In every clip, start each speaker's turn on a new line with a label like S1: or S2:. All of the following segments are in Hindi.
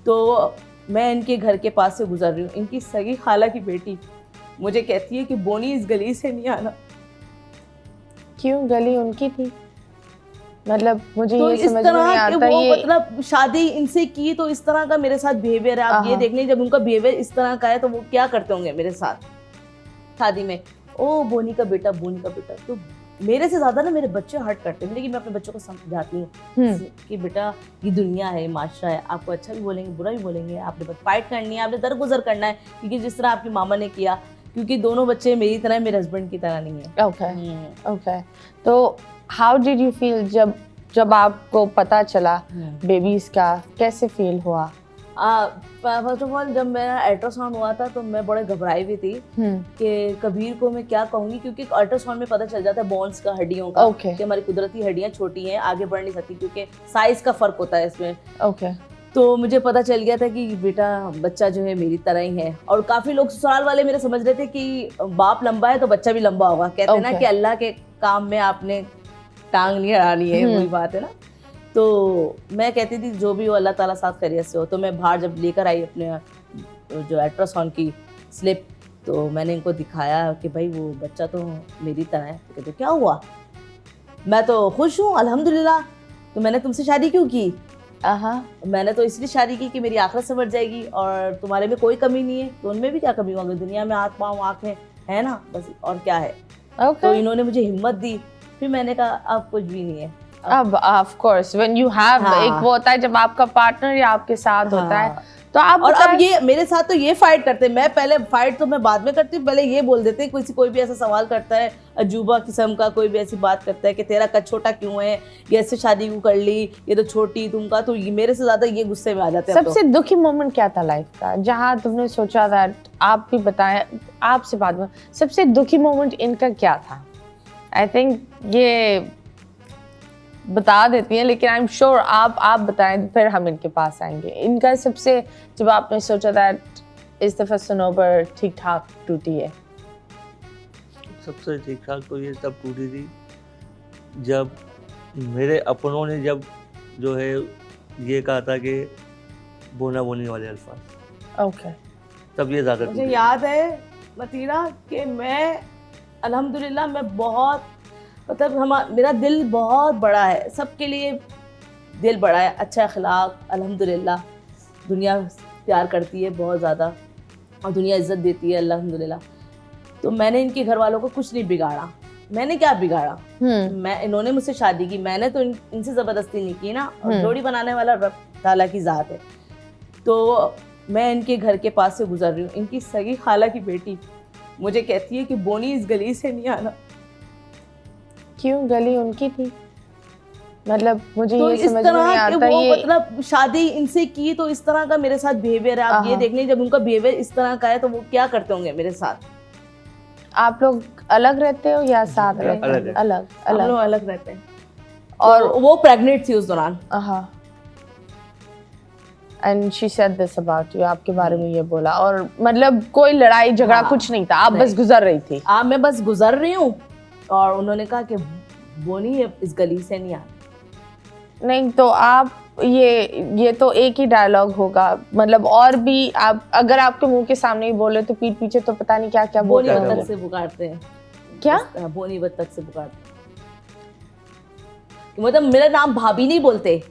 S1: तो मैं इनके घर के पास से गुजर रही हूँ, इनकी सगी खाला की बेटी मुझे कहती है कि बोनी इस गली से नहीं आना।
S2: क्यों? गली उनकी थी? मतलब मुझे
S1: तो
S2: ये
S1: इस
S2: समझ में
S1: तरह
S2: नहीं
S1: के
S2: आता
S1: वो
S2: ये।
S1: मतलब शादी इनसे की तो इस तरह का मेरे साथ बिहेवियर है। आप ये देख लें, जब उनका बिहेवियर इस तरह का है तो वो क्या करते होंगे मेरे साथ शादी में। ओ बोनी का बेटा, बोनी का बेटा। तो मेरे से ज्यादा ना मेरे बच्चे हर्ट करते हैं, लेकिन मैं अपने बच्चों को समझाती हूँ कि बेटा ये दुनिया है, माशरा है, आपको अच्छा भी बोलेंगे बुरा भी बोलेंगे, आपने बस फाइट करनी है, आपने दरगुजर करना है, क्योंकि जिस तरह आपकी मामा ने किया, क्योंकि दोनों बच्चे मेरी तरह मेरे हस्बैंड की तरह नहीं है।
S2: Okay okay. तो हाउ डिड यू फील जब आपको पता चला बेबीज का? कैसे फील हुआ?
S1: फर्स्ट ऑफ ऑल जब मेरा अल्ट्रासाउंड हुआ था तो मैं बड़े घबराई हुई थी कि कबीर को मैं क्या कहूँगी, क्योंकि अल्ट्रासाउंड में पता चल जाता है बोन्स का, हड्डियों का, कि हमारी कुदरती हड्डियाँ छोटी हैं, आगे बढ़ नहीं सकती, क्योंकि साइज का फर्क होता है इसमें। तो मुझे पता चल गया था कि बेटा बच्चा जो है मेरी तरह ही है। और काफी लोग ससुराल वाले मेरे समझ रहे थे कि बाप लंबा है तो बच्चा भी लंबा होगा। कहते हैं ना कि अल्लाह के काम में आपने टांग नहीं अड़ानी है, वही बात है ना। तो मैं कहती थी जो भी हो अल्लाह ताला साथ खैरियत से हो। तो मैं बाहर जब लेकर आई अपने जो अल्ट्रासाउंड की स्लिप, तो मैंने इनको दिखाया कि भाई वो बच्चा तो मेरी तरह है। तो कहते क्या हुआ? मैं तो खुश हूँ अल्हम्दुलिल्लाह। तो मैंने तुमसे शादी क्यों की? मैंने तो इसलिए शादी की कि मेरी आखिरत संवर जाएगी और तुम्हारे में कोई कमी नहीं है। तो उनमें भी क्या कमी होगी? दुनिया में हाथ पाँव आँखें है ना, बस और क्या है। तो इन्होंने मुझे हिम्मत दी। फिर मैंने कहा अब कुछ भी नहीं है।
S2: अब of course when you have एक वो होता है जब आपका पार्टनर या आपके साथ होता है तो आप।
S1: और अब ये मेरे साथ तो ये फाइट करते हैं। मैं पहले फाइट तो मैं बाद में करती हूँ, पहले ये बोल देते हैं कोई भी ऐसा सवाल करता है अजूबा किस्म का, कोई भी ऐसी बात करता है कि तेरा कद छोटा क्यों है, ये ऐसे शादी क्यों कर ली, ये तो छोटी तुमका। तो मेरे से ज्यादा ये गुस्से में आ जाते हैं।
S2: सबसे दुखी मोमेंट क्या था लाइफ का जहाँ तुमने सोचा दैट, आप भी बताएं आपसे बाद में, सबसे दुखी मोमेंट इनका क्या था? आई थिंक ये बता देती हैं, लेकिन आई एम श्योर आप बताएं फिर हम इनके पास आएंगे। इनका सबसे, जब आपने सोचा दैट इस दफा सनोबर ठीक ठाक टूटी है?
S3: सबसे ठीक ठाक तो ये तब टूटी थी जब मेरे अपनों ने जब जो है ये कहा था कि बोना बोनी वाले अल्फाज।
S2: ओके।
S3: तब ये ज़्यादा
S1: मुझे याद है मतीरा कि मैं अल्हम्दुलिल्लाह मैं बहुत मतलब मेरा दिल बहुत बड़ा है, सबके लिए दिल बड़ा है, अच्छा अखलाक अल्हम्दुलिल्लाह। दुनिया प्यार करती है बहुत ज़्यादा और दुनिया इज़्ज़त देती है अल्हम्दुलिल्लाह। तो मैंने इनके घर वालों को कुछ नहीं बिगाड़ा। मैंने क्या बिगाड़ा? इन्होंने मुझसे शादी की, मैंने तो इनसे ज़बरदस्ती नहीं की ना। और जोड़ी बनाने वाला रब ताला की ज़ात है। तो मैं इनके घर के पास से गुजर रही हूँ, इनकी सगी खाला की बेटी मुझे कहती है कि बोनी इस गली से नहीं आना।
S2: क्यों? गली उनकी थी? मतलब मुझे
S1: तो
S2: ये समझ में नहीं आता ये।
S1: मतलब शादी इनसे की तो इस तरह का मेरे साथ बिहेवियर है। आप ये देख लें, जब उनका बिहेवियर इस तरह का है तो वो क्या करते होंगे मेरे साथ।
S2: आप लोग अलग रहते हो या साथ रहते हो? अलग
S1: हम लोग अलग रहते हैं।
S2: और
S1: तो वो प्रेग्नेंट थी उस दौरान।
S2: And she said this about you, आपके बारे में ये बोला। और मतलब कोई लड़ाई झगड़ा कुछ नहीं था, आप बस गुजर रही थी?
S1: मैं बस गुजर रही हूँ और उन्होंने कहा कि बोनी इस गली से नहीं आती।
S2: नहीं तो आप ये तो एक ही डायलॉग होगा, मतलब और भी आप अगर आपके मुंह के सामने ही बोले तो पीठ पीछे तो पता नहीं क्या क्या
S1: बोनी बत्तख से पुकारते हैं।
S2: क्या?
S1: बोनी बत्तख से पुकारते हैं। मतलब मेरा नाम भाभी नहीं बोलते।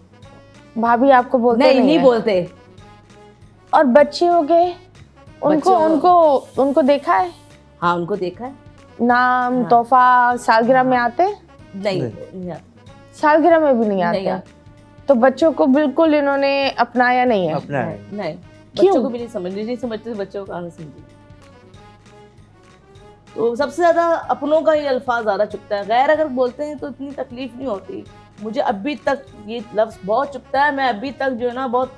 S2: भाभी आपको बोलते
S1: नहीं बोलते।
S2: और बच्चे हो गए, उनको देखा है?
S1: हाँ उनको देखा है।
S2: नाम तोहफा सालगिरह में आते?
S1: नहीं आते।
S2: सालगिरह में भी नहीं आते? तो बच्चों को बिल्कुल इन्होंने अपनाया नहीं है?
S1: नहीं बच्चों को भी नहीं समझते बच्चों को कहाँ समझे। तो सबसे ज्यादा अपनों का ये अल्फाज ज्यादा चुभता है। गैर अगर बोलते हैं तो इतनी तकलीफ नहीं होती। मुझे अभी तक ये लफ्ज बहुत चुभता है। मैं अभी तक जो है ना बहुत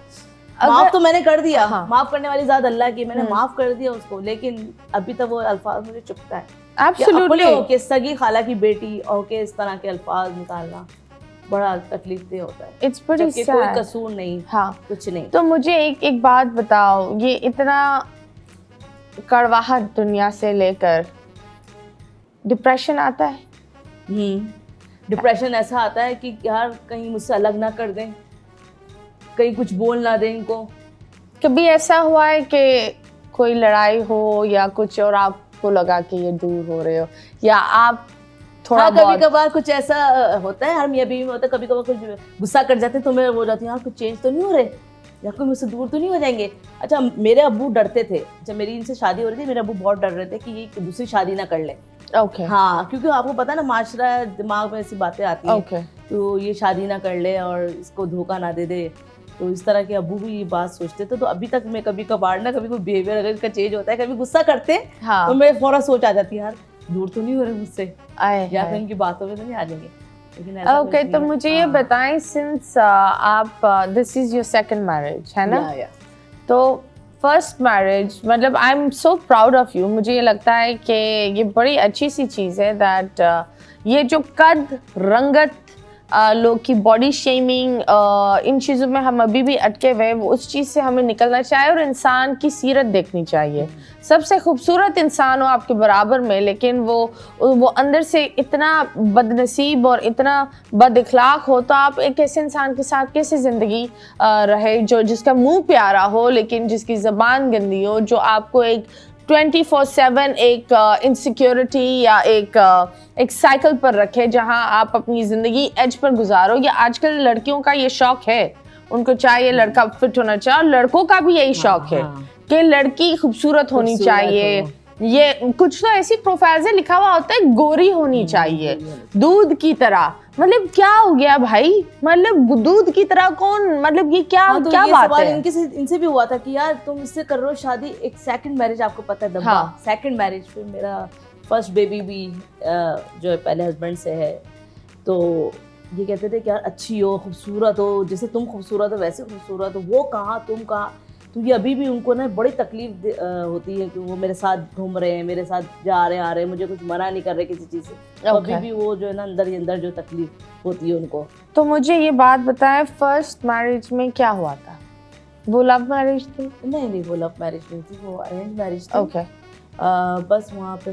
S1: माफ तो मैंने कर दिया। माफ करने वाली ज़ात अल्लाह की, मैंने माफ कर दिया उसको, लेकिन अभी तक वो अल्फाज मुझे चुभता है।
S2: एब्सोल्युटली।
S1: अपने सगी खाला की बेटी और के इस तरह के अल्फाज निकालना बड़ा तकलीफ दे होता है।
S2: It's pretty sad.
S1: कोई कसूर नहीं, कुछ नहीं।
S2: तो मुझे एक बात बताओ, ये इतना कड़वाहट दुनिया से लेकर डिप्रेशन आता है?
S1: डिप्रेशन ऐसा आता है कि यार कहीं मुझसे अलग ना कर दें, कहीं कुछ बोल ना दें इनको,
S2: कभी ऐसा हुआ है कि कोई लड़ाई हो या कुछ और आपको लगा कि ये दूर हो रहे हो, या आप थोड़ा
S1: हाँ,
S2: बहुत
S1: कभी कभार कुछ ऐसा होता है, हर मियाँ बीवी में होता है, कभी कभार कुछ गुस्सा कर जाते हैं तो मैं हो जाती हूँ यार कुछ चेंज तो नहीं हो रहे, या कोई मुझसे दूर तो नहीं हो जाएंगे। अच्छा, मेरे अब्बू डरते थे जब मेरी इनसे शादी हो रही थी, मेरे अब्बू बहुत डर रहे थे कि ये दूसरी शादी ना कर ले।
S2: ओके
S1: हाँ, क्योंकि आपको पता है ना, माशरा दिमाग में ऐसी बातें आती हैं।
S2: ओके
S1: तो ये शादी ना कर ले और इसको धोखा ना दे दे, तो इस तरह के अब्बू भी ये बात सोचते थे। तो अभी तक मैं कभी कभार ना, कभी कोई बिहेवियर अगर इसका चेंज होता है, कभी गुस्सा करते हैं
S2: हाँ
S1: तो मैं फौरन सोच आ जाती है यार दूर तो नहीं हो रहे मुझसे,
S2: आए
S1: या
S2: हैं।
S1: फिर इनकी बातों में तो नहीं आ जाएंगे। लेकिन ऐसा
S2: ओके,
S1: कुछ
S2: तो
S1: नहीं है।
S2: मुझे ये
S1: हाँ,
S2: बताएं, सिंस आप this is your second marriage है ना,
S1: या।
S2: तो फर्स्ट मैरिज मतलब I am so proud of you. मुझे ये लगता है कि ये बड़ी अच्छी सी चीज़ है दैट ये जो कद रंगत लोग की बॉडी शेमिंग इन चीज़ों में हम अभी भी अटके हुए, वो उस चीज़ से हमें निकलना चाहिए और इंसान की सीरत देखनी चाहिए। सबसे खूबसूरत इंसान हो आपके बराबर में, लेकिन वो अंदर से इतना बदनसीब और इतना बद इखलाक हो, तो आप एक ऐसे इंसान के साथ कैसे ज़िंदगी रहे जो जिसका मुंह प्यारा हो लेकिन जिसकी ज़बान गंदी हो, जो आपको एक 24/7 एक इनसिक्योरिटी या एक साइकिल पर रखे जहां आप अपनी ज़िंदगी एज पर गुजारो। या आजकल लड़कियों का ये शौक है, उनको चाहिए लड़का फिट होना चाहिए, और लड़कों का भी यही शौक है कि लड़की खूबसूरत होनी चाहिए। ये कुछ तो ऐसी प्रोफाइल से लिखा हुआ होता है गोरी होनी चाहिए, दूध की तरह। मतलब क्या हो गया भाई, मतलब दूध की तरह कौन, मतलब ये क्या
S1: तो
S2: क्या
S1: ये
S2: बात
S1: सवाल
S2: है?
S1: इनसे भी हुआ था कि यार तुम इससे कर रहे हो शादी, एक सेकंड मैरिज, आपको पता है दब्बा,
S2: हाँ।
S1: Second marriage. फिर मेरा फर्स्ट बेबी भी जो है पहले हस्बैंड से है, तो ये कहते थे कि यार अच्छी हो, खूबसूरत हो, जैसे तुम खूबसूरत हो वैसे खूबसूरत हो, वो कहाँ तुम कहाँ। तो ये अभी भी उनको ना बड़ी तकलीफ होती है कि वो मेरे साथ घूम रहे हैं, मेरे साथ जा रहे हैं आ रहे हैं, मुझे कुछ मना नहीं कर रहे किसी चीज़ से। तो अभी भी वो जो है ना अंदर ही अंदर जो तकलीफ होती है उनको।
S2: तो मुझे ये बात बताएं, फर्स्ट मैरिज में क्या हुआ था? वो लव मैरिज थी?
S1: नहीं, वो लव मैरिज नहीं थी, वो अरेंज मैरिज थी।
S2: ओके
S1: बस वहाँ पे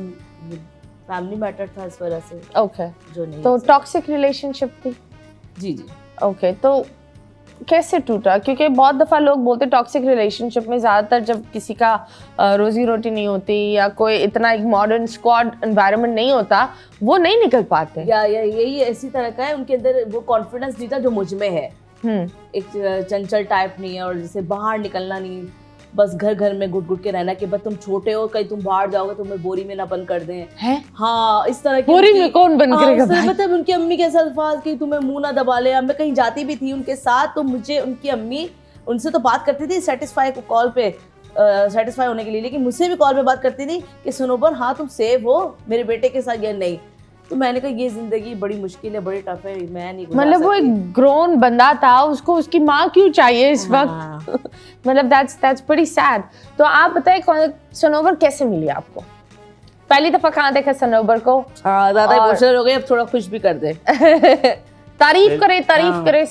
S1: फैमिली मैटर था इस वजह से
S2: ओके।
S1: जो नहीं।
S2: तो टॉक्सिक रिलेशनशिप थी?
S1: जी।
S2: ओके, तो कैसे टूटा? क्योंकि बहुत दफ़ा लोग बोलते टॉक्सिक रिलेशनशिप में ज़्यादातर जब किसी का रोजी रोटी नहीं होती या कोई इतना एक मॉडर्न स्क्वाड एनवायरनमेंट नहीं होता, वो नहीं निकल पाते।
S1: या यही ऐसी तरह का है, उनके अंदर वो कॉन्फिडेंस नहीं था जो मुझ में है। एक चंचल टाइप नहीं है, और जैसे बाहर निकलना नहीं, बस घर में घुट के रहना कि बस तुम छोटे हो, कहीं तुम बाहर जाओगे तुम्हें बोरी में ना बंद कर दें।
S2: हैं?
S1: हाँ, इस तरह की
S2: बोरी में कौन बंद करेगा भाई?
S1: मतलब उनकी अम्मी के ऐसे अल्फाज कि तुम्हें मुंह ना दबा ले। मैं कहीं जाती भी थी उनके साथ, तो मुझे उनकी अम्मी उनसे तो बात करती थी सेटिस्फाई कॉल पे, सेटिस्फाई होने के लिए, लेकिन मुझसे भी कॉल पे बात करती थी कि सनोबर हाँ तुम सेफ हो मेरे बेटे के साथ या नहीं। तो मैंने कहा ये जिंदगी बड़ी मुश्किल है, बड़ी टफ है, मैं नहीं गुजार
S2: मतलब वो
S1: सकती।
S2: एक ग्रोन बंदा था, उसको उसकी माँ क्यों चाहिए इस वक्त? मतलब दैट्स प्रीटी सैड। तो आप बताइए सनोबर कैसे मिली आपको? पहली दफा कहाँ देखा सनोबर को?
S1: हाँ, ज्यादा इमोशनल हो गए, अब थोड़ा खुश भी कर दे।
S2: तारीफ करे